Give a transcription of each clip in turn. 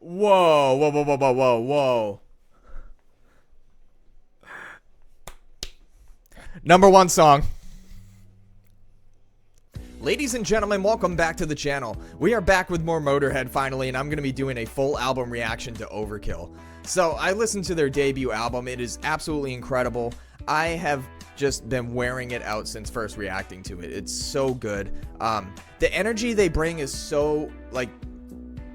Whoa, whoa, whoa, whoa, whoa, whoa, whoa. Number one song. Ladies and gentlemen, welcome back to the channel. We are back with more Motörhead finally, and I'm going to be doing a full album reaction to Overkill. So, I listened to their debut album. It is absolutely incredible. I have just been wearing it out since first reacting to it. It's so good. The energy they bring is so, like,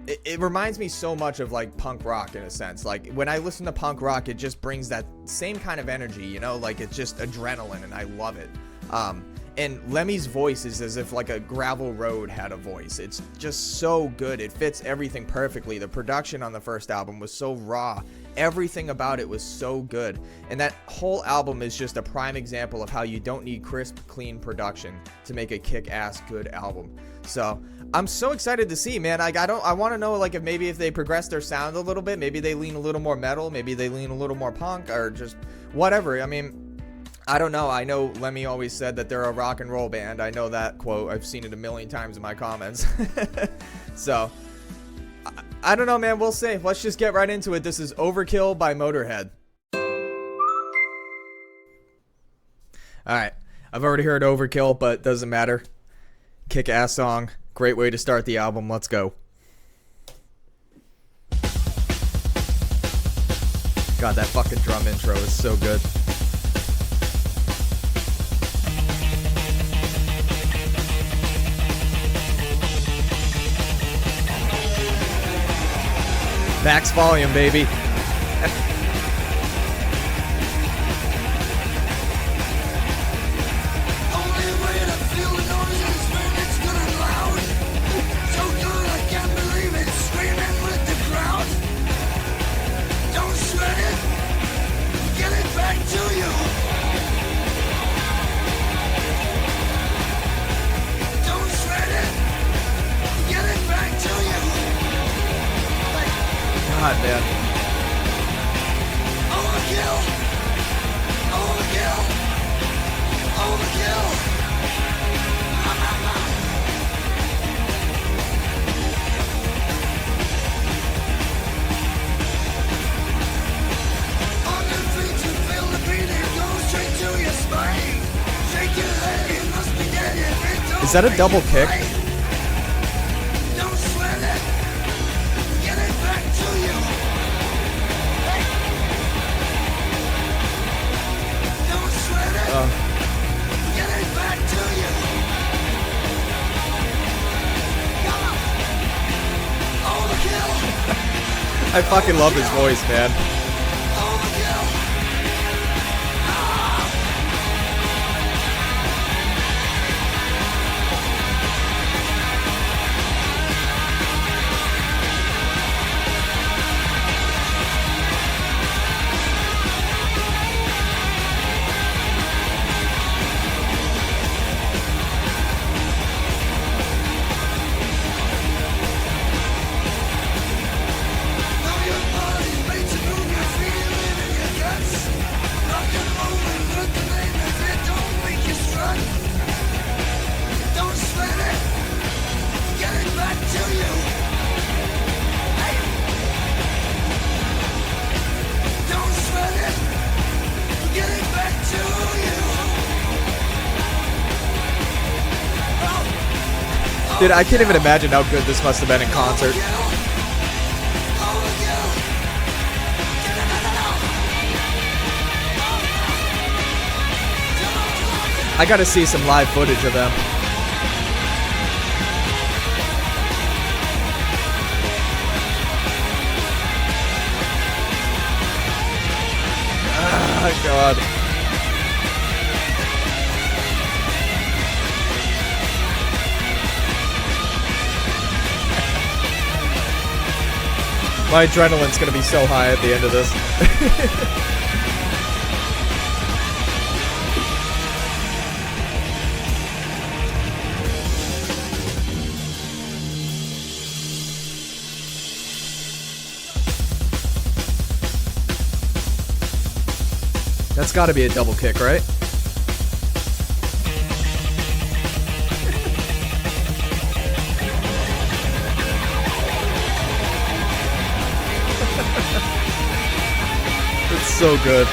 it reminds me so much of, like, punk rock in a sense. Like, when I listen to punk rock, it just brings that same kind of energy, you know? Like, it's just adrenaline, and I love it. And Lemmy's voice is as if like a gravel road had a voice. It's just so good. It fits everything perfectly. The production on the first album was so raw. Everything about it was so good. And that whole album is just a prime example of how you don't need crisp, clean production to make a kick-ass good album. So I'm so excited to see, man. Like, I want to know, like, if they progress their sound a little bit. Maybe they lean a little more metal. Maybe they lean a little more punk, or just whatever. I mean, I don't know. I know Lemmy always said that they're a rock and roll band. I know that quote. I've seen it a million times in my comments. So, I don't know, man. We'll see. Let's just get right into it. This is Overkill by Motörhead. Alright. I've already heard Overkill, but doesn't matter. Kick-ass song. Great way to start the album. Let's go. God, that fucking drum intro is so good. Max volume, baby. God, man. Overkill! Overkill! Overkill! On your feet you feel the beat, it goes straight to your spine. Shake your head, it must be dead if it don't. Is that a double kick? Don't sweat it. Get it back to you. Get it back to you. Come on. Overkill. I fucking love his voice, man. Overkill. Dude, I can't even imagine how good this must have been in concert. I gotta see some live footage of them. Oh, God. My adrenaline's gonna be so high at the end of this. That's gotta be a double kick, right? It's so good.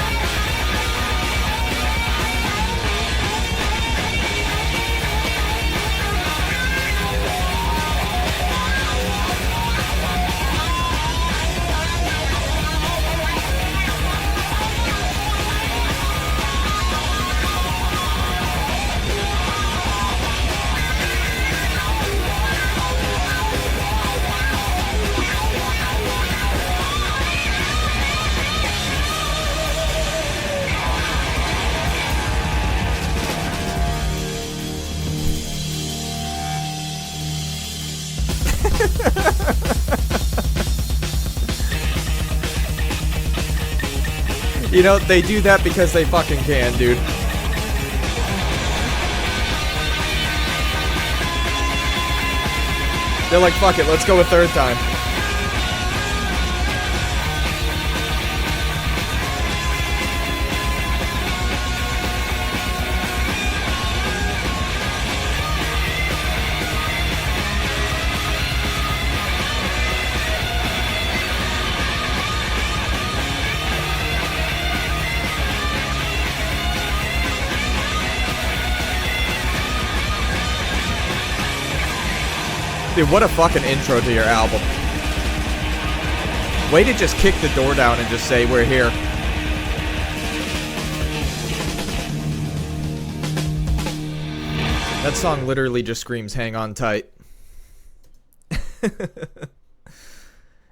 You know, they do that because they fucking can, dude. They're like, fuck it, let's go a third time. Dude, what a fucking intro to your album. Way to just kick the door down and just say, we're here. That song literally just screams, hang on tight.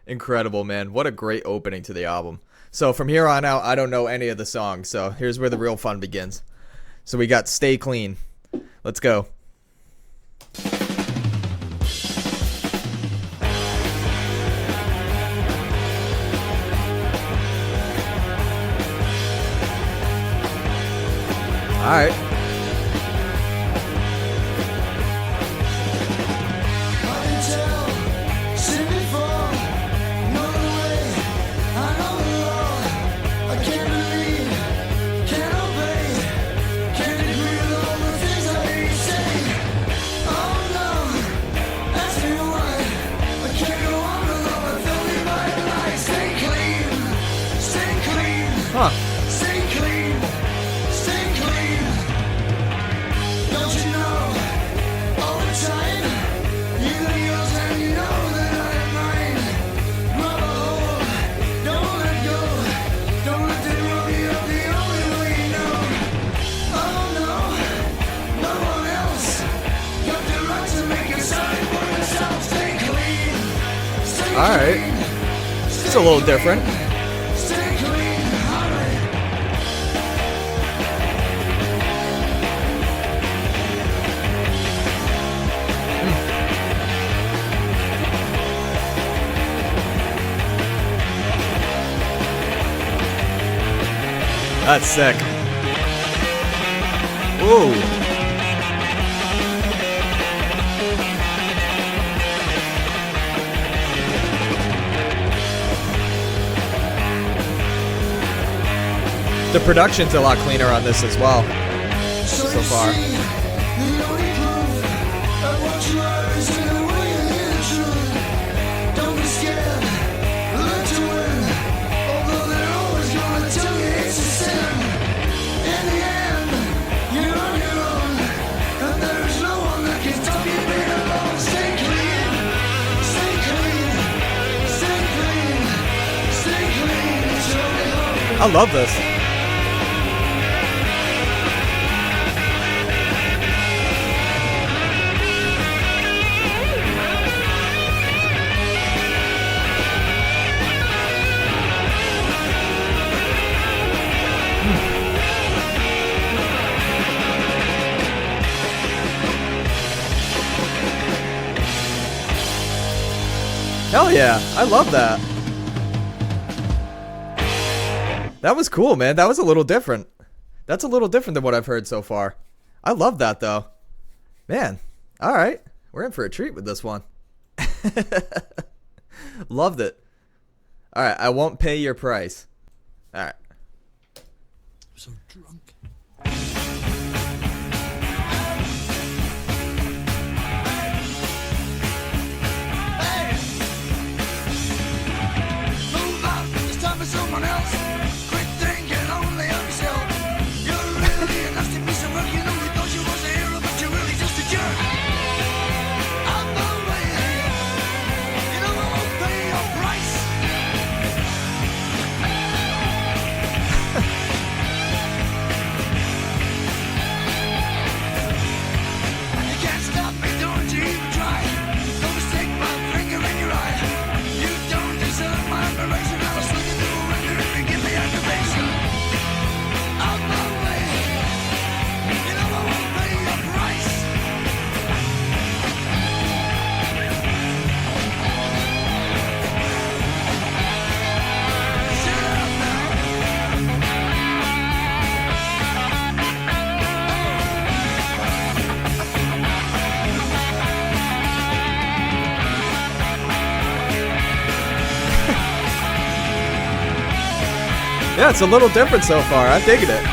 Incredible, man. What a great opening to the album. So from here on out, I don't know any of the songs, so here's where the real fun begins. So we got Stay Clean. Let's go. Alright. Huh. Alright. It's a little different. That's sick. Ooh. The production's a lot cleaner on this as well, so far. I love this. Hell yeah, I love that. That was cool, man. That was a little different. That's a little different than what I've heard so far. I love that, though. Man, all right. We're in for a treat with this one. Loved it. All right, I won't pay your price. All right. I'm so drunk. Hey! Move up. It's time for someone else. Quick Yeah, it's a little different so far. I'm digging it.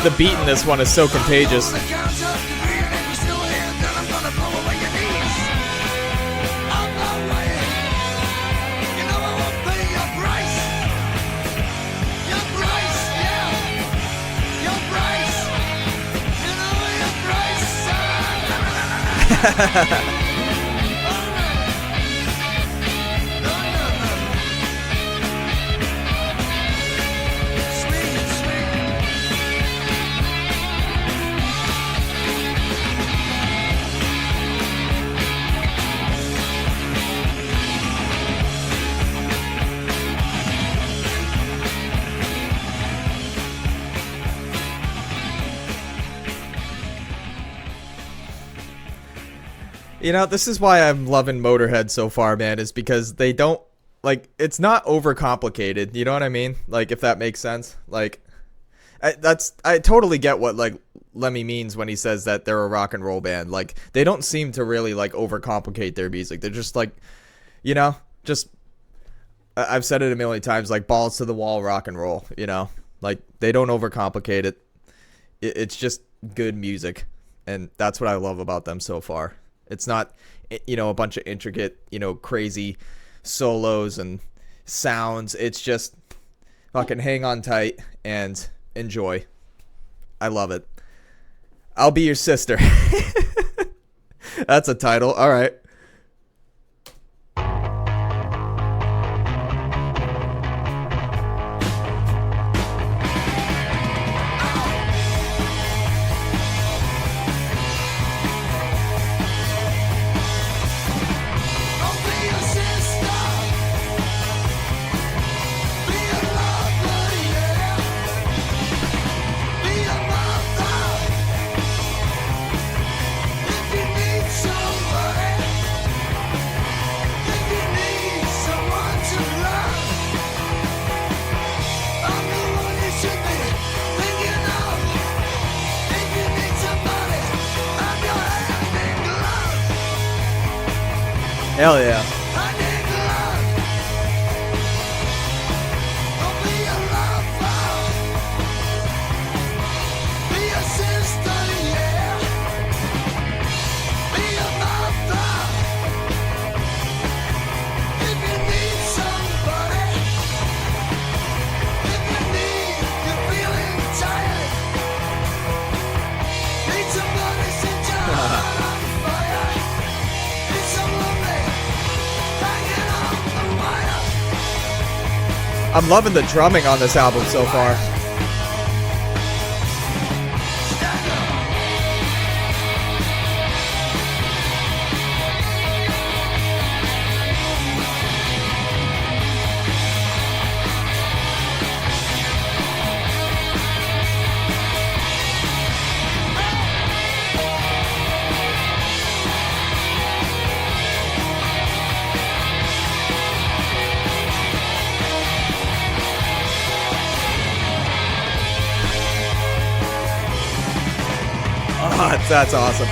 The beat in this one is so contagious. You know, this is why I'm loving Motörhead so far, man, is because they don't, like, it's not overcomplicated, you know what I mean? Like, if that makes sense. Like, I totally get what, like, Lemmy means when he says that they're a rock and roll band. Like, they don't seem to really, like, overcomplicate their music. They're just, like, you know, just, I've said it a million times, like, balls to the wall rock and roll, you know? Like, they don't overcomplicate it. It's just good music, and that's what I love about them so far. It's not, you know, a bunch of intricate, you know, crazy solos and sounds. It's just fucking hang on tight and enjoy. I love it. I'll Be Your Sister. That's a title. All right. Hell yeah. I'm loving the drumming on this album so far. That's awesome.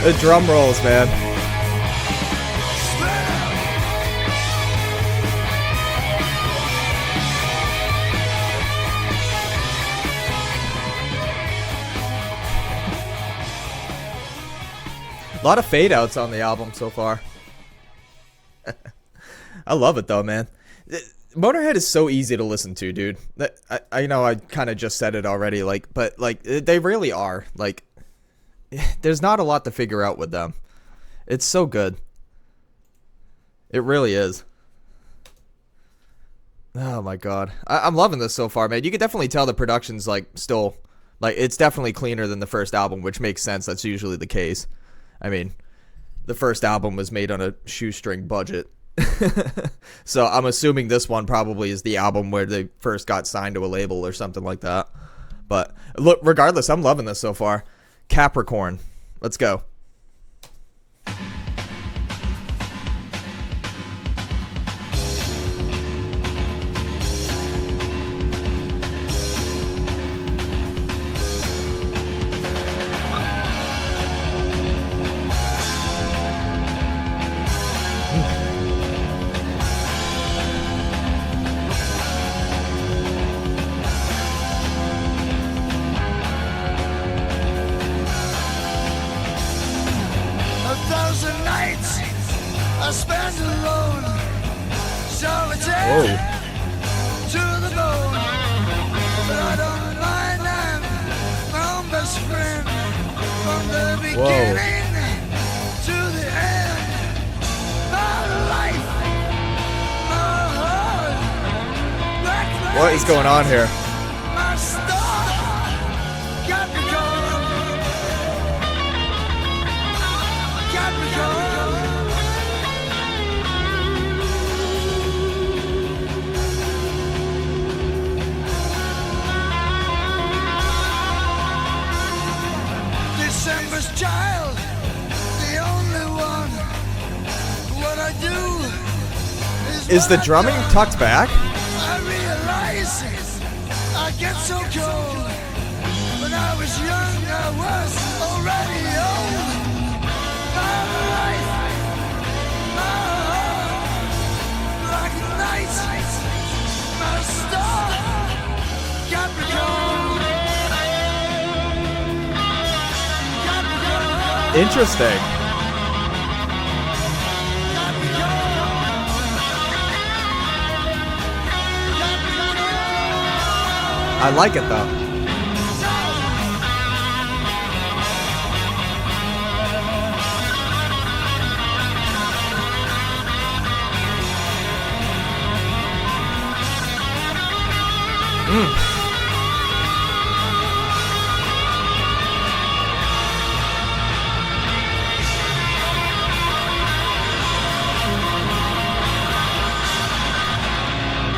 The drum rolls, man. A lot of fade outs on the album so far. I love it though, man. Motörhead is so easy to listen to, dude. I know I kind of just said it already, like, but like they really are. Like, there's not a lot to figure out with them. It's so good. It really is. Oh my god, I'm loving this so far, man. You can definitely tell the production's like still, like, it's definitely cleaner than the first album, which makes sense. That's usually the case. I mean, the first album was made on a shoestring budget. So I'm assuming this one probably is the album where they first got signed to a label or something like that. But look, regardless, I'm loving this so far. Capricorn. Let's go. I spent alone, solitary to the bone. But I don't mind, I'm my own best friend. From the beginning to the end, my life, my heart, black What is going on here? my star, Capricorn, Capricorn. December's child, the only one. What I do Is the drumming tucked back? I realize I get so cold. When I was young, I was already old. My life, my heart, like a night, my star, Capricorn. Interesting. I like it though.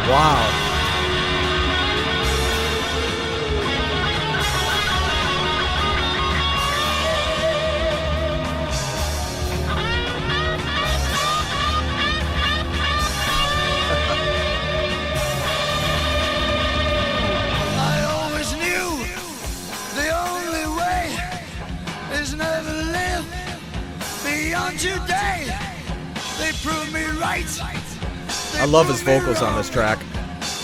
Wow. I always knew the only way is never live beyond today. They proved me right. I love his vocals on this track.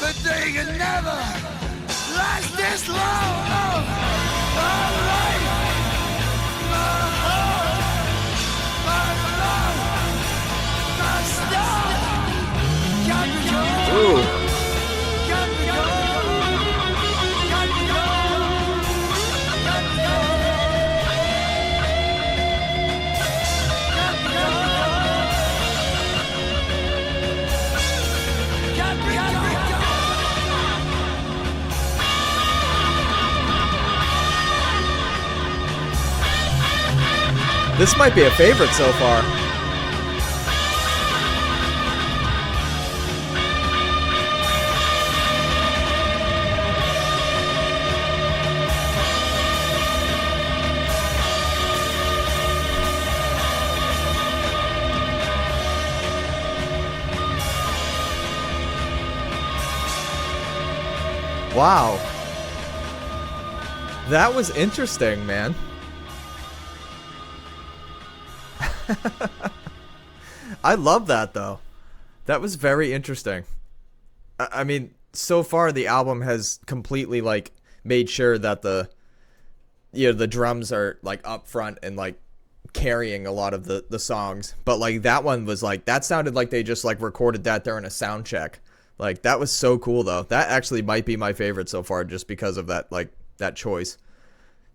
But they can never last this long. My life, my heart, my love, my star. Capricorn. Ooh. This might be a favorite so far. Wow. That was interesting, man. I love that though. That was very interesting. I mean, so far the album has completely like made sure that the drums are like up front and like carrying a lot of the songs. But like that one was like, that sounded like they just like recorded that during a sound check. Like that was so cool though. That actually might be my favorite so far just because of that, like that choice.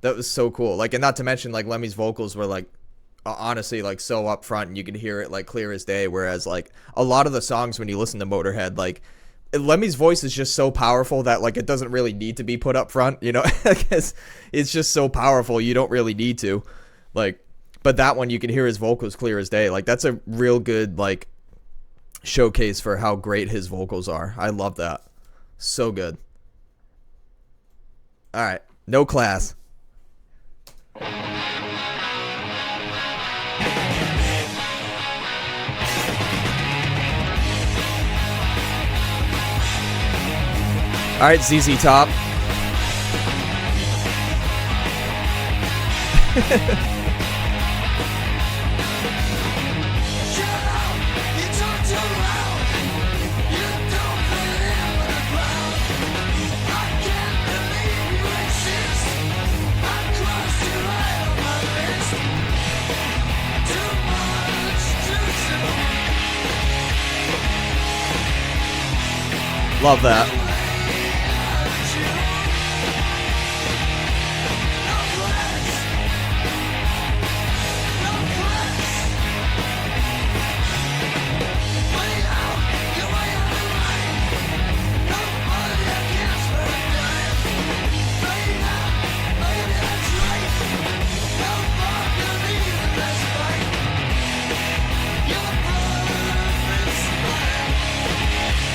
That was so cool. Like, and not to mention like Lemmy's vocals were like honestly like so upfront and you could hear it like clear as day. Whereas like a lot of the songs when you listen to Motörhead, like Lemmy's voice is just so powerful that like it doesn't really need to be put up front, you know. It's just so powerful you don't really need to, like, but that one you can hear his vocals clear as day. Like that's a real good like showcase for how great his vocals are. I love that. So good. All right, No Class. All right, ZZ Top. Love that.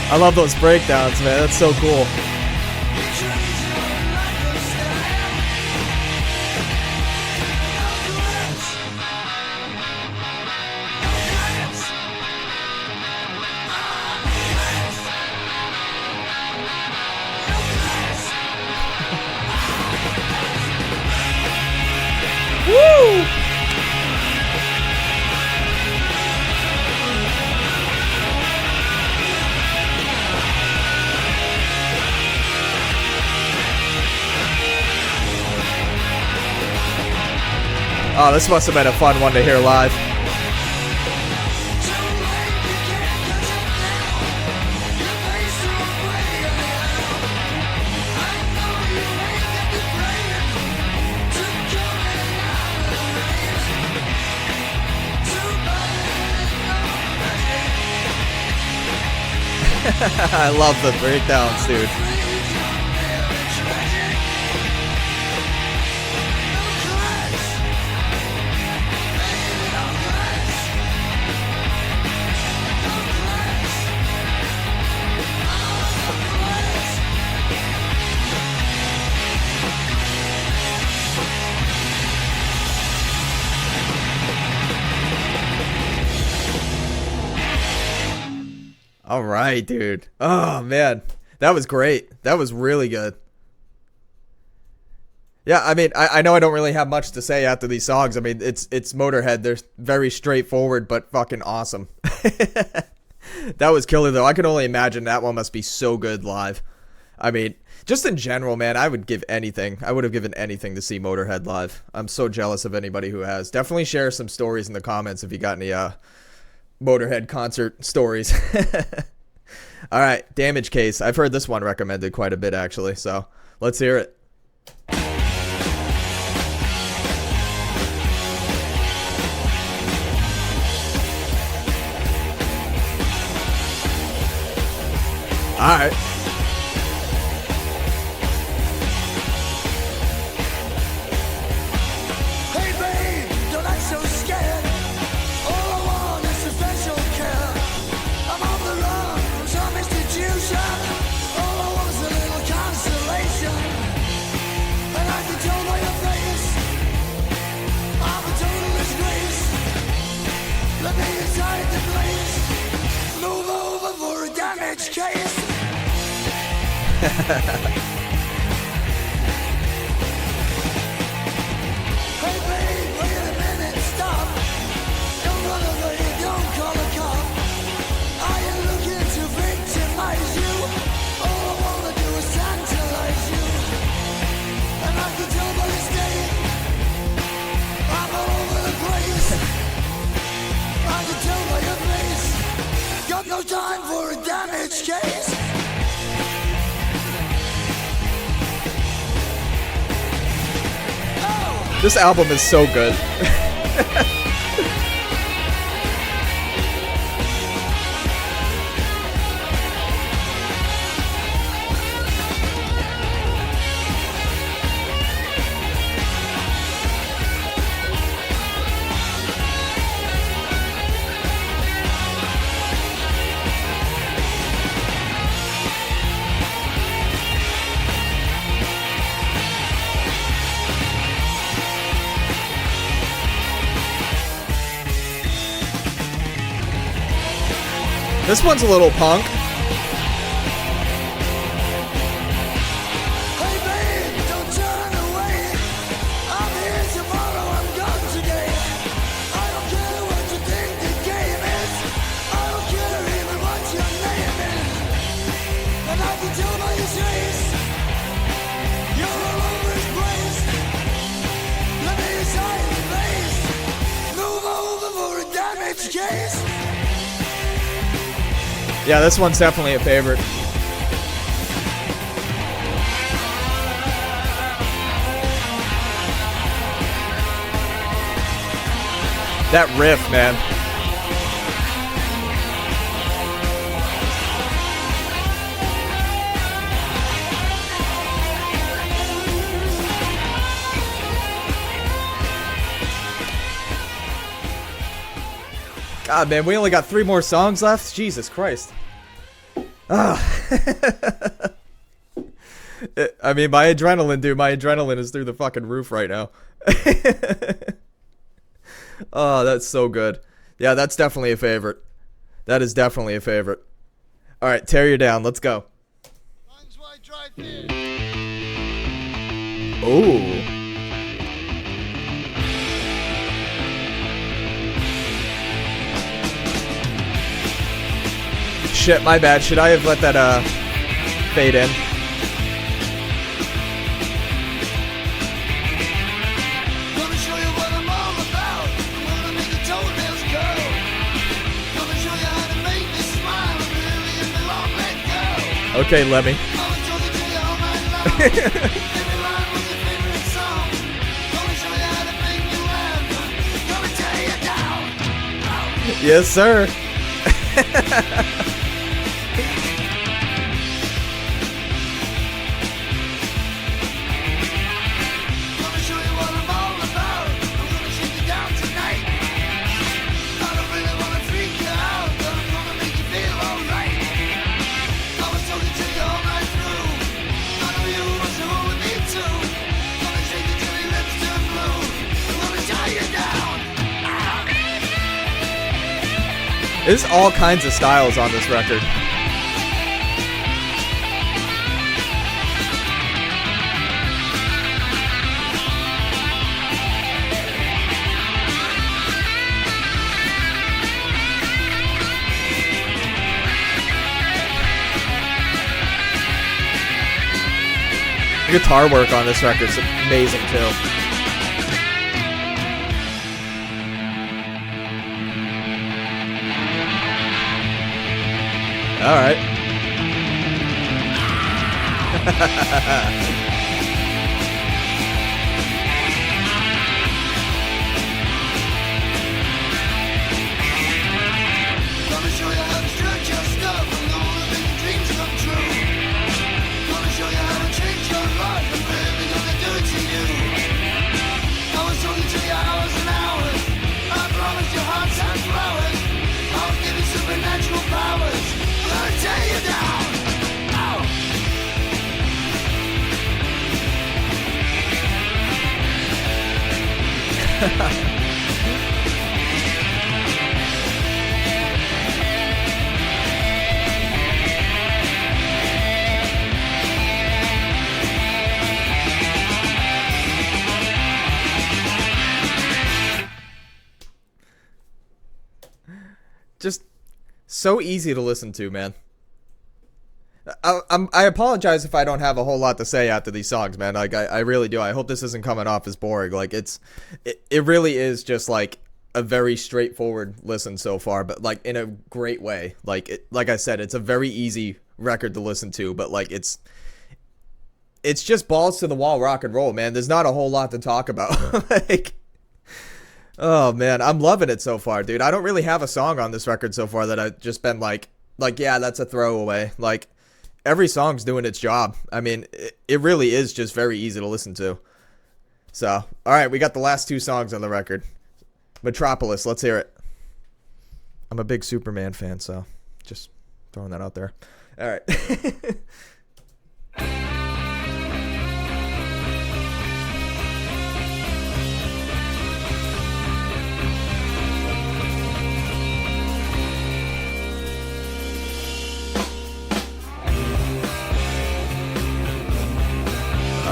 I love those breakdowns, man. That's so cool. Woo! Oh, this must have been a fun one to hear live. I love the breakdowns, dude. All right, dude. Oh, man. That was great. That was really good. Yeah, I mean, I know I don't really have much to say after these songs. I mean, it's Motörhead. They're very straightforward, but fucking awesome. That was killer, though. I can only imagine that one must be so good live. I mean, just in general, man, I would give anything. I would have given anything to see Motörhead live. I'm so jealous of anybody who has. Definitely share some stories in the comments if you got any Motörhead concert stories. All right, Damage Case. I've heard this one recommended quite a bit, actually, so let's hear it. All right. Hey babe, don't act so scared. All I want is some special care. I'm on the run from some institution. All I want is a little consolation. And I can tell by your face, I'm a total disgrace. Let me inside the place. Move over for a damage case. Hey babe, wait a minute, stop. Don't run away, don't call a cop. I am looking to victimize you. All I wanna do is tantalize you. And I can tell by your state, I'm all over the place. No time for a damage case. This album is so good. This one's a little punk. Hey babe, don't turn away. I'm here tomorrow, I'm gone today. I don't care what you think the game is. I don't care even what your name is. And I can tell by your face, you're all over this place. Let me inside your face. Move over for a damage case. Yeah, this one's definitely a favorite. That riff, man. God, man, we only got 3 more songs left? Jesus Christ. Ah. I mean, my adrenaline, dude, my adrenaline is through the fucking roof right now. Oh, that's so good. Yeah, that's definitely a favorite. That is definitely a favorite. Alright, tear you down. Let's go. Ooh. Shit, my bad. Should I have let that, fade in? Gonna show you what I'm all about. I'm gonna make the toenails curl. Gonna show you how to make me smile. Really in the long leg girl. Okay, Lemmy. I'll show it to you all night long. Every line was your favorite song. Gonna show you how to make me laugh. Gonna tear you down. Yes, sir. Gonna show you what I'm all about. I'm gonna shake you down tonight. I don't really wanna freak you out, but I'm gonna make you feel alright. I was talking to you all night through. I know you want to hold me too. Gonna shake you till your lips turn blue. I'm gonna tie you down. There's all kinds of styles on this record. The guitar work on this record is amazing too. All right. Gonna show you how to stretch your stuff and gonna make your dreams come true. Gonna show you how to change your life and really gonna do it to you. I was talking to you hours and hours. I promised you hearts and flowers. I'll give you supernatural powers. I'm gonna tear you down. Ow. Just so easy to listen to, man. I apologize if I don't have a whole lot to say after these songs, man. Like I really do. I hope this isn't coming off as boring. Like it really is just like a very straightforward listen so far, but like in a great way. Like like I said, it's a very easy record to listen to, but like it's just balls to the wall rock and roll, man. There's not a whole lot to talk about. Like, oh man, I'm loving it so far, dude. I don't really have a song on this record so far that I've just been like yeah, that's a throwaway. Like every song's doing its job. I mean, it really is just very easy to listen to. So, all right, we got the last 2 songs on the record. Metropolis, let's hear it. I'm a big Superman fan, so just throwing that out there. All right.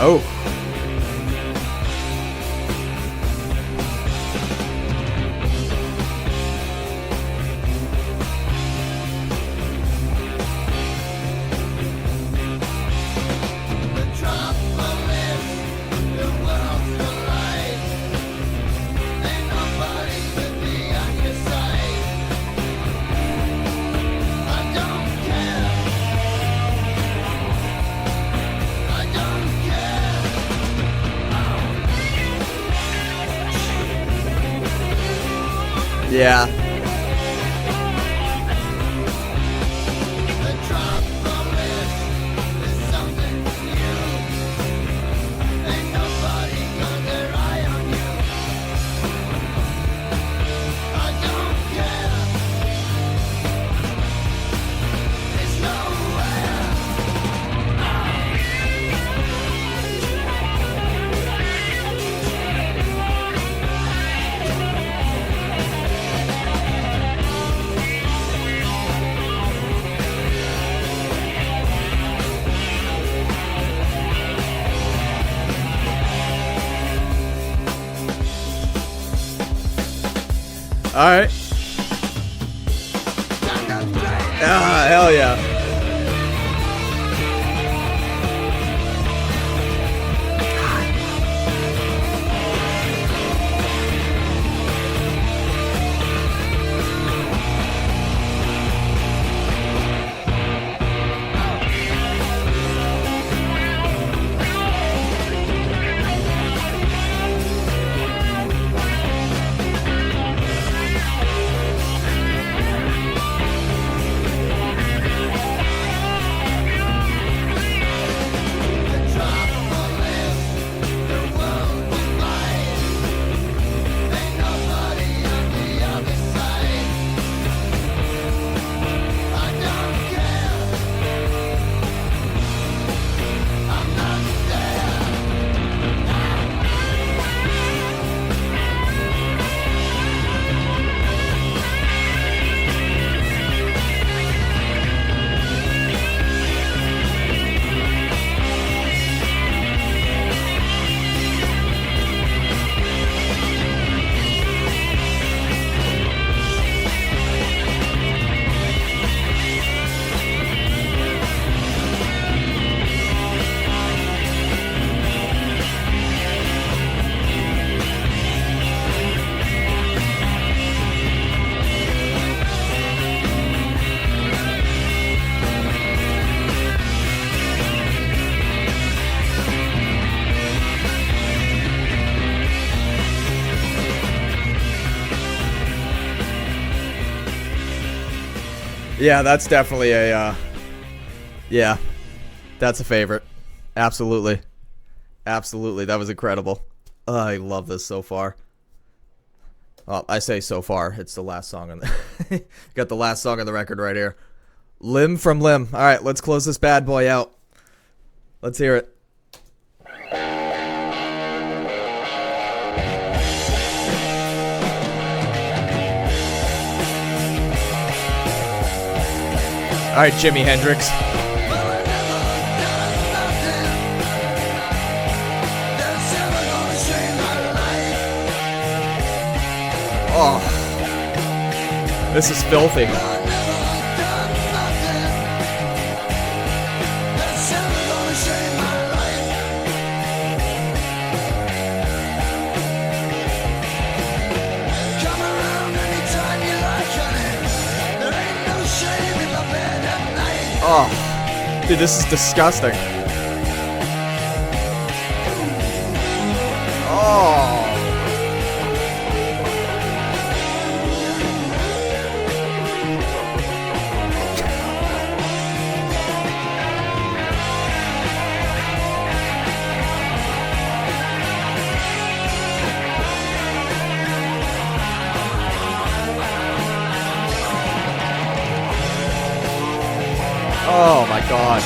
Oh. Yeah. All right. Ah, hell yeah. Yeah, that's definitely a, yeah, that's a favorite. Absolutely. Absolutely. That was incredible. I love this so far. Well, I say so far. It's the last song on the, got the last song on the record right here. Limb from Limb. All right, let's close this bad boy out. Let's hear it. All right, Jimi Hendrix. Oh, this is filthy. Come Oh, dude, this is disgusting. Oh. Oh my god.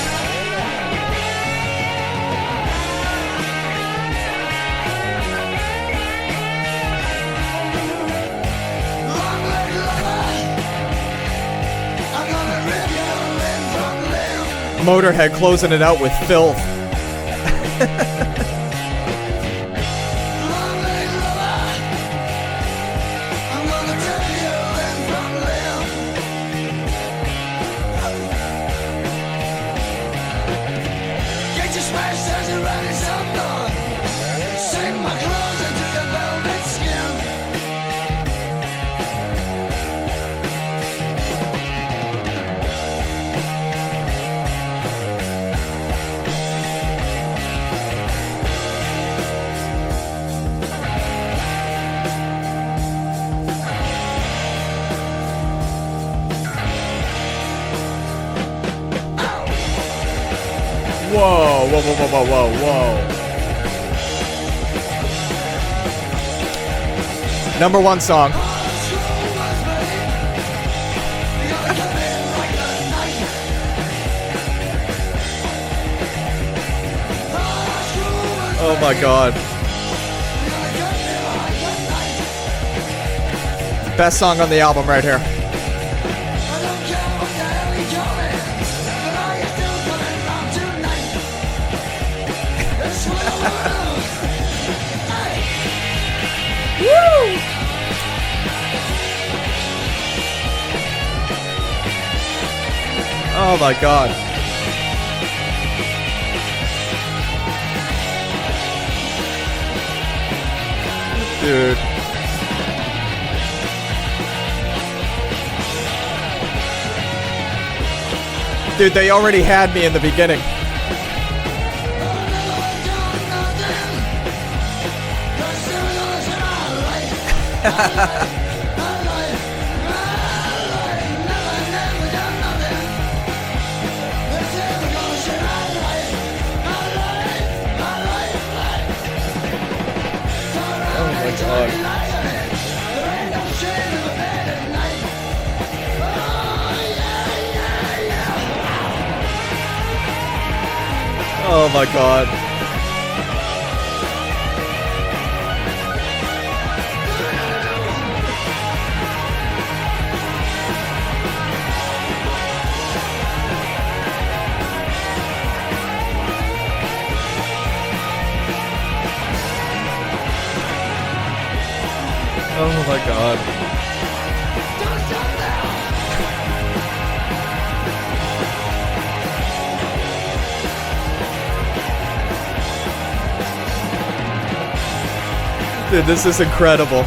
Motörhead closing it out with filth. Whoa, whoa, whoa, whoa, whoa, whoa, whoa. Number one song. Oh my god. Best song on the album right here. Woo! Oh my god. Dude. Dude, they already had me in the beginning. Oh my god. Oh my god. Oh my god. Dude, this is incredible.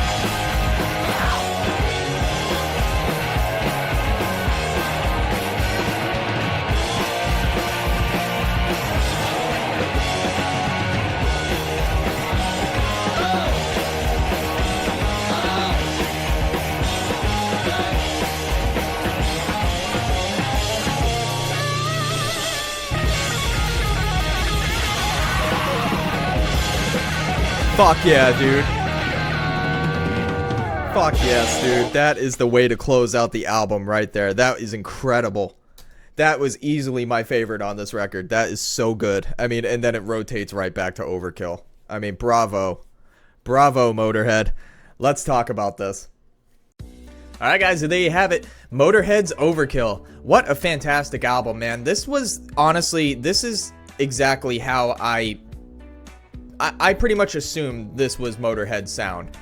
Fuck yeah, dude. Fuck yes, dude. That is the way to close out the album right there. That is incredible. That was easily my favorite on this record. That is so good. I mean, and then it rotates right back to Overkill. I mean, bravo. Bravo, Motörhead. Let's talk about this. Alright guys, so there you have it. Motörhead's Overkill. What a fantastic album, man. This was, honestly, this is exactly how I pretty much assumed this was Motörhead's sound.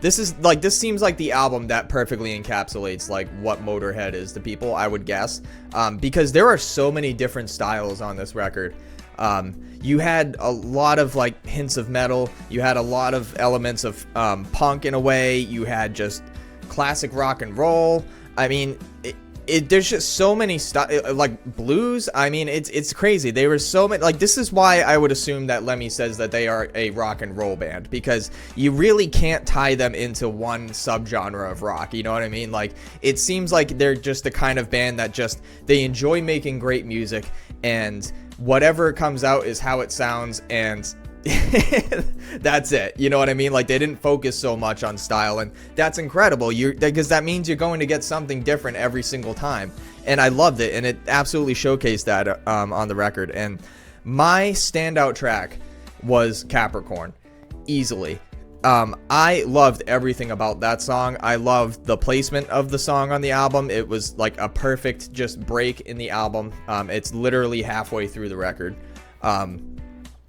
This seems like the album that perfectly encapsulates like what Motörhead is to people, I would guess. Because there are so many different styles on this record. You had a lot of like hints of metal, you had a lot of elements of punk in a way, you had just classic rock and roll. I mean, there's just so many like blues. I mean, it's crazy. They were so many, like, this is why I would assume that Lemmy says that they are a rock and roll band, because you really can't tie them into one subgenre of rock, you know what I mean? Like, it seems like they're just the kind of band that just, they enjoy making great music, and whatever comes out is how it sounds, and that's it, you know what I mean? Like, they didn't focus so much on style, and that's incredible, because that means you're going to get something different every single time, and I loved it, and it absolutely showcased that on the record. And my standout track was Capricorn, easily. I loved everything about that song. I loved the placement of the song on the album. It was like a perfect just break in the album. It's literally halfway through the record.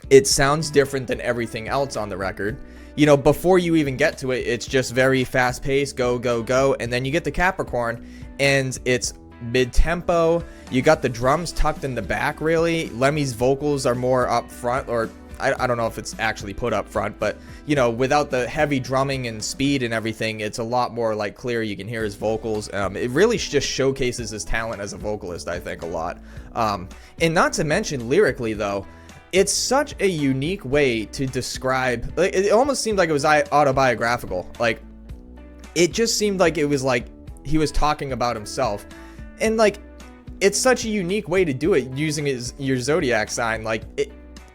It sounds different than everything else on the record. You know, before you even get to it, it's just very fast paced, go, go, go. And then you get the Capricorn, and it's mid-tempo. You got the drums tucked in the back, really. Lemmy's vocals are more up front, or I don't know if it's actually put up front, but, you know, without the heavy drumming and speed and everything, it's a lot more, like, clear. You can hear his vocals. It really just showcases his talent as a vocalist, I think, a lot. And not to mention, lyrically, though, it's such a unique way to describe, like, it almost seemed like it was autobiographical. Like, it just seemed like it was like he was talking about himself, and like, it's such a unique way to do it, using your zodiac sign, like,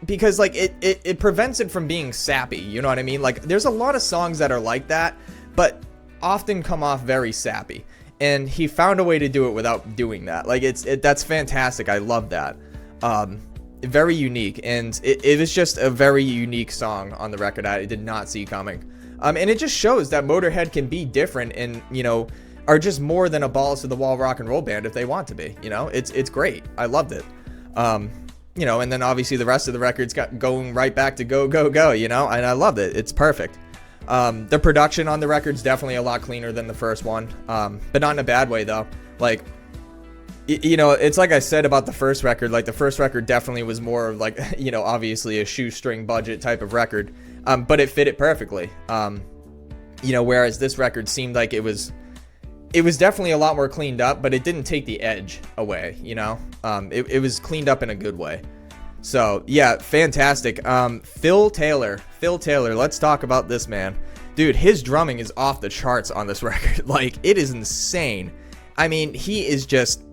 because like it prevents it from being sappy, you know what I mean? Like, there's a lot of songs that are like that, but often come off very sappy, and he found a way to do it without doing that. Like, that's fantastic. I love that. Very unique, and it was just a very unique song on the record. I did not see coming. And it just shows that Motörhead can be different, and, you know, are just more than a balls to the wall rock and roll band if they want to be. You know, it's great. I loved it. You know, and then obviously the rest of the record's got going right back to go, go, go, you know, and I loved it. It's perfect. The production on the record's definitely a lot cleaner than the first one, but not in a bad way, though. Like, you know, it's like I said about the first record. Like, the first record definitely was more like, you know, obviously a shoestring budget type of record, but it fit it perfectly. You know, whereas this record seemed like it was definitely a lot more cleaned up, but it didn't take the edge away, you know? It was cleaned up in a good way. So, yeah, fantastic. Phil Taylor, let's talk about this man. Dude, his drumming is off the charts on this record. Like, it is insane. I mean, he is just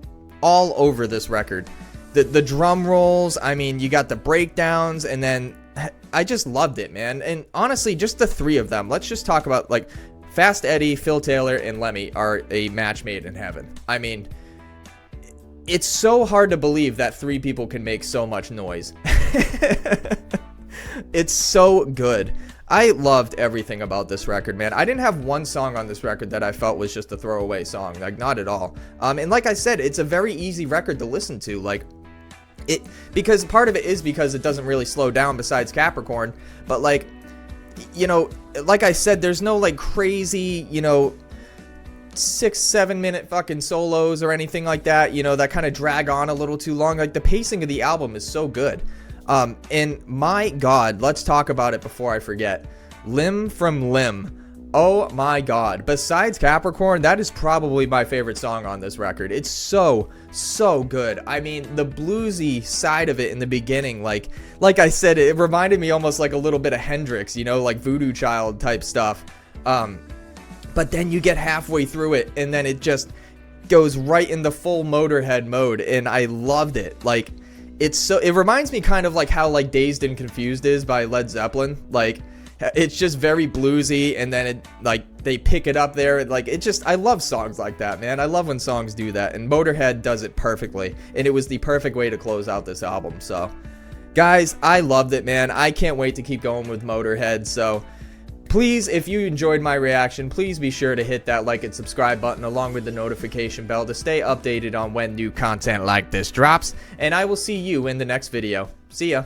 all over this record. The drum rolls, I mean, you got the breakdowns, and then I just loved it, man. And honestly, just the three of them, let's just talk about, like, Fast Eddie, Phil Taylor, and Lemmy are a match made in heaven. I mean, it's so hard to believe that three people can make so much noise. It's so good. I loved everything about this record, man. I didn't have one song on this record that I felt was just a throwaway song. Like, not at all. And like I said, it's a very easy record to listen to. Like, because part of it is because it doesn't really slow down besides Capricorn. But, like, you know, like I said, there's no, like, crazy, you know, 6-7 minute fucking solos or anything like that, you know, that kind of drag on a little too long. Like, the pacing of the album is so good. And my God, let's talk about it before I forget. Limb from Limb. Oh my God. Besides Capricorn, that is probably my favorite song on this record. It's so good. I mean, the bluesy side of it in the beginning, like I said, it reminded me almost like a little bit of Hendrix, you know, like Voodoo Child type stuff. But then you get halfway through it, and then it just goes right into full Motörhead mode, and I loved it. Like, it reminds me kind of like how, like, Dazed and Confused is by Led Zeppelin. Like, it's just very bluesy, and then it, like, they pick it up there. Like, it just, I love songs like that, man. I love when songs do that, and Motörhead does it perfectly, and it was the perfect way to close out this album. So, guys, I loved it, man. I can't wait to keep going with Motörhead. So, please, if you enjoyed my reaction, please be sure to hit that like and subscribe button along with the notification bell to stay updated on when new content like this drops. And I will see you in the next video. See ya.